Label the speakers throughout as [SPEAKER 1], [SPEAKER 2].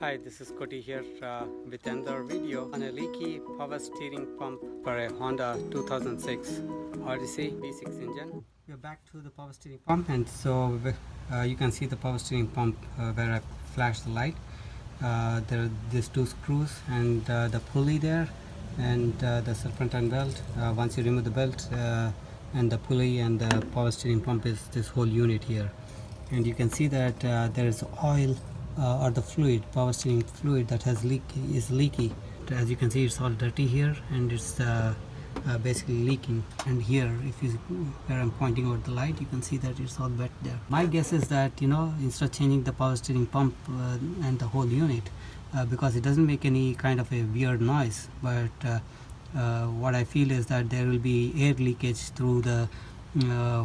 [SPEAKER 1] Hi, this is Koti here with another video on a leaky power steering pump for a Honda 2006 Odyssey V6 engine. We're back to the power steering pump, and so you can see the power steering pump where I flashed the light. There are these two screws and the pulley there, and the serpentine belt. Once you remove the belt and the pulley and the power steering pump is this whole unit here, and you can see that there is oil or the fluid, power steering fluid that is leaky. As you can see, it's all dirty here, and it's basically leaking. And here, if you where I'm pointing out the light, you can see that it's all wet there. My guess is that instead of changing the power steering pump and the whole unit, because it doesn't make any kind of a weird noise, but what I feel is that there will be air leakage through the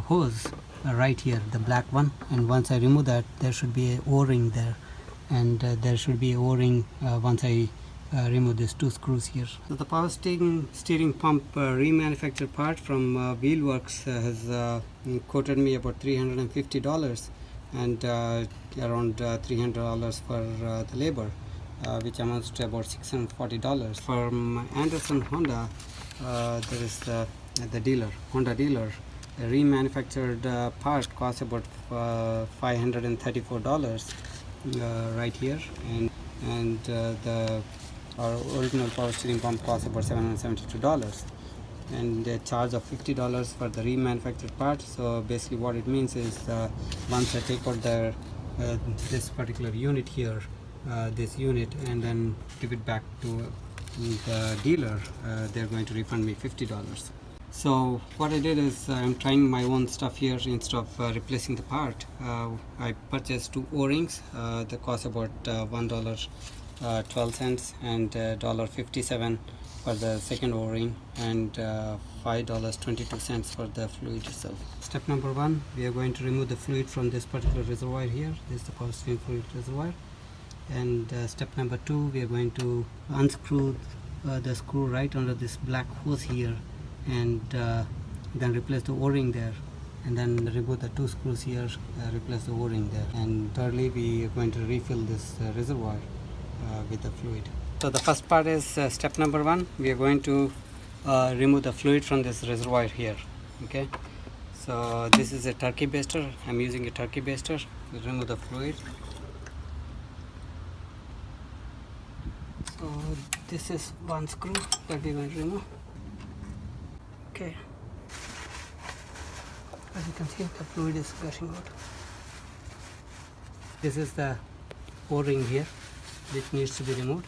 [SPEAKER 1] hose right here, the black one, and once I remove that, there should be a o-ring there, and there should be a o-ring once I remove these two screws here. So the power steering pump remanufactured part from Wheelworks has quoted me about $350 and around $300 for the labor, which amounts to about $640. From Anderson Honda, there is the dealer, Honda dealer. The remanufactured part costs about $534 right here, and our original power steering pump costs about $772, and they charge of $50 for the remanufactured part. So basically what it means is once I take out this particular unit here, this unit, and then give it back to the dealer, they're going to refund me $50. So what I did is I'm trying my own stuff here. Instead of replacing the part, I purchased two o-rings. They cost about $1.12 and $1.57 for the second o-ring, and $5.22 for the fluid itself. Step number one, we are going to remove the fluid from this particular reservoir here. This is the power steering fluid reservoir. And step number two, we are going to unscrew the screw right under this black hose here, and then replace the o-ring there, and then remove the two screws here, replace the o-ring there. And thirdly, we are going to refill this reservoir with the fluid. So the first part is step number one. We are going to remove the fluid from this reservoir here. Okay, so this is a turkey baster. I'm using a turkey baster. We remove the fluid. So this is one screw that we're going to remove. Okay, as you can see, the fluid is gushing out. This is the o-ring here, which needs to be removed.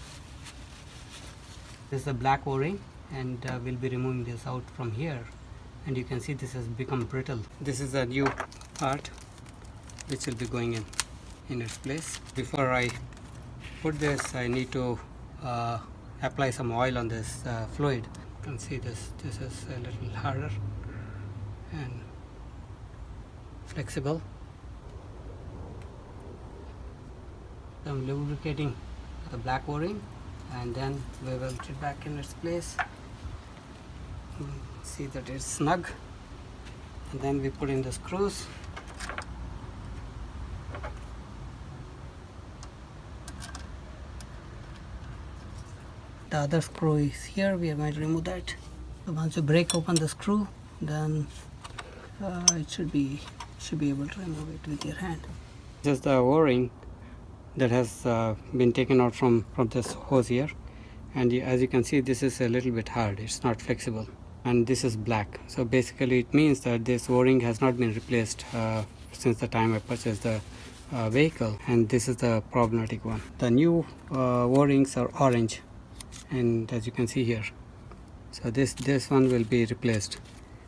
[SPEAKER 1] This is the black o-ring, and we'll be removing this out from here. And you can see this has become brittle. This is a new part which will be going in its place. Before I put this, I need to apply some oil on this fluid. You can see this is a little harder and flexible. I'm lubricating the black o-ring, and then we will put it back in its place. See that it's snug, and then we put in the screws. The other screw is here. We are going to remove that. So once you break open the screw, then it should be able to remove it with your hand. This is the o-ring that has been taken out from this hose here, and as you can see, this is a little bit hard. It's not flexible, and this is black. So basically it means that this o-ring has not been replaced since the time I purchased the vehicle, and this is the problematic one. The new o-rings are orange, and as you can see here, so this one will be replaced.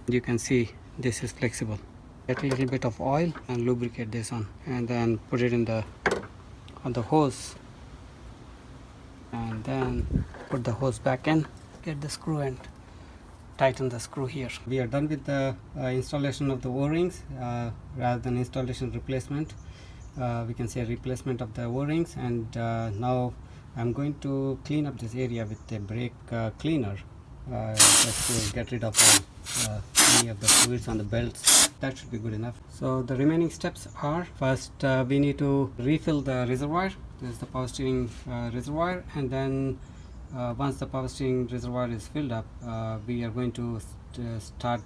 [SPEAKER 1] You can see this is flexible. Get a little bit of oil and lubricate this on, and then put it on the hose, and then put the hose back in, get the screw and tighten the screw here. We are done with the installation of the o-rings, rather than installation replacement. We can say replacement of the o-rings, and now I'm going to clean up this area with a brake cleaner, just to get rid of any of the fluids on the belts. That should be good enough. So the remaining steps are, first we need to refill the reservoir. This is the power steering reservoir, and then once the power steering reservoir is filled up, we are going to start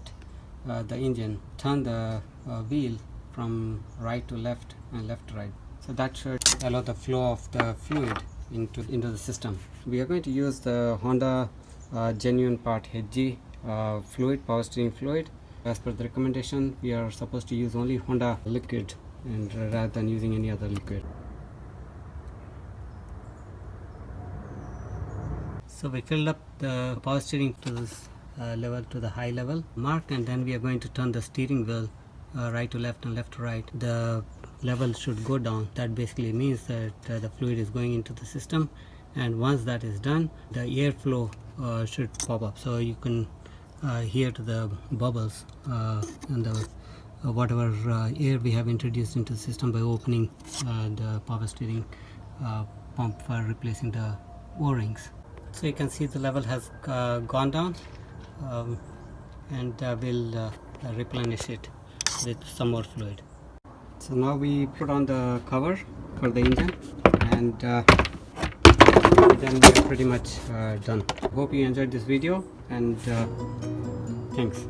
[SPEAKER 1] the engine, turn the wheel from right to left and left to right. So that should allow the flow of the fluid into the system. We are going to use the Honda genuine part HG fluid, power steering fluid. As per the recommendation, we are supposed to use only Honda liquid, and rather than using any other liquid. So we filled up the power steering to this level, to the high level mark, and then we are going to turn the steering wheel right to left and left to right. The level should go down. That basically means that the fluid is going into the system, and once that is done, the airflow should pop up. So you can hear to the bubbles and the whatever air we have introduced into the system by opening the power steering pump for replacing the O-rings. So you can see the level has gone down, and we'll replenish it with some more fluid. So now we put on the cover for the engine, and then we are pretty much done. Hope you enjoyed this video, and thanks.